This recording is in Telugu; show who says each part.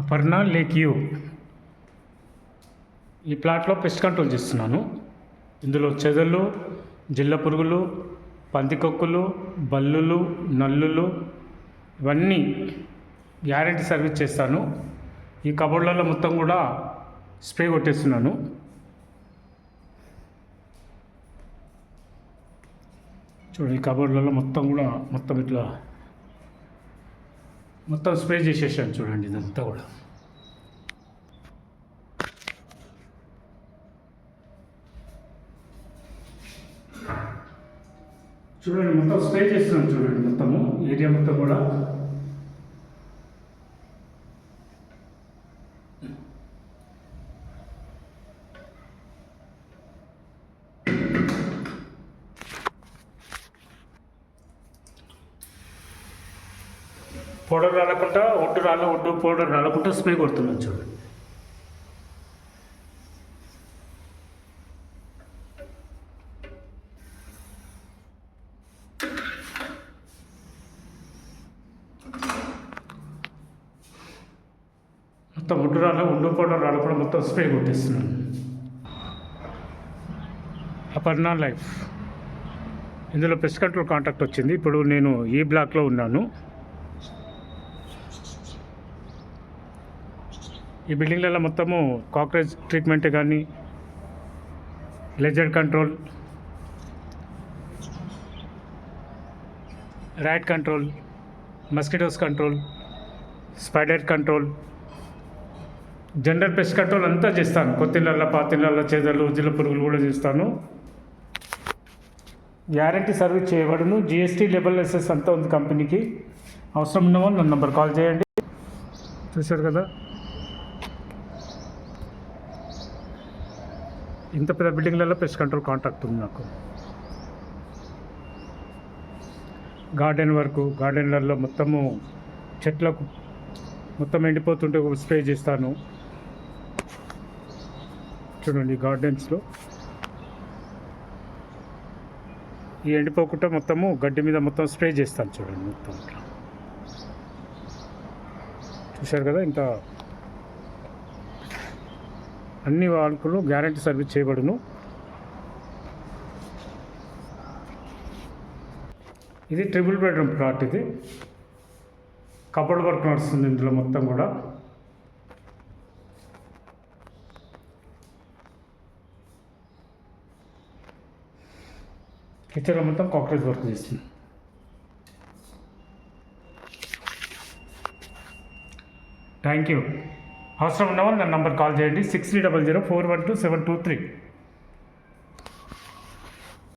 Speaker 1: Aparna lake you. ఈ ప్లాట్లో పెస్ట్ కంట్రోల్ చేస్తున్నాను. ఇందులో చెదలు, జిల్ల పురుగులు, పందికొక్కులు, బల్లులు, నల్లులు ఇవన్నీ గ్యారెంటీ సర్వీస్ చేస్తాను. ఈ కబోర్డ్లలో మొత్తం కూడా స్ప్రే కొట్టేస్తున్నాను. చూడండి, ఈ కబోర్డ్లలో మొత్తం కూడా ఇట్లా మొత్తం స్ప్రే చేసేసాను. చూడండి, ఇదంతా కూడా చూడండి, మొత్తం స్ప్రే చేస్తున్నాను. చూడండి, మొత్తము ఏరియా మొత్తం కూడా పౌడర్ రాలకుండా ఒడ్డు పౌడర్ రాలకుండా స్ప్రే కొడుతున్నాను. చూడండి, మొత్తం ఒడ్డు పౌడర్ రాలకుండా మొత్తం స్ప్రే కొట్టేస్తున్నాను. అపర్ణ లైఫ్, ఇందులో పెస్ట్ కంట్రోల్ కాంటాక్ట్ వచ్చింది. ఇప్పుడు నేను ఈ బ్లాక్లో ఉన్నాను. ఈ బిల్డింగ్లలో మొత్తము కాక్రోచ్ ట్రీట్మెంట్ కానీ, lizard control, rat control, mosquitoes control, spider control, general pest control అంతా చేస్తాను. కొత్తిళ్ళల్లో, పాతిళ్ళల్లో, చేదలు, జిల్ల పురుగులు కూడా చేస్తాను. గ్యారంటీ సర్వీస్ చేయబడును. జిఎస్టీ లేబుల్ లైసెన్స్ అంతా ఉంది కంపెనీకి. అవసరం ఉన్న వాళ్ళు నా నంబర్ కాల్ చేయండి. చూశారు కదా, ఇంత పెద్ద బిల్డింగ్లలో పెస్ట్ కంట్రోల్ కాంటాక్ట్ ఉంది నాకు. గార్డెన్లలో మొత్తము చెట్లకు మొత్తం ఎండిపోతుంటే స్ప్రే చేస్తాను. చూడండి, గార్డెన్స్లో ఈ ఎండిపోకుండా మొత్తము గడ్డి మీద మొత్తం స్ప్రే చేస్తాను. చూడండి, మొత్తం ఇట్లా చూశారు కదా. ఇంత అన్ని వాళ్ళకు గ్యారంటీ సర్వీస్ చేయబడును. ఇది ట్రిపుల్ బెడ్రూమ్ ప్లాట్. ఇది కబోర్డ్ వర్క్ నడుస్తుంది ఇందులో మొత్తం కూడా. కిచెన్లో మొత్తం కాక్రోచ్ వర్క్ చేస్తుంది. Thank you. అవసరం ఉన్నవాళ్ళు నా నంబర్ కాల్ చేయండి. 6300412723.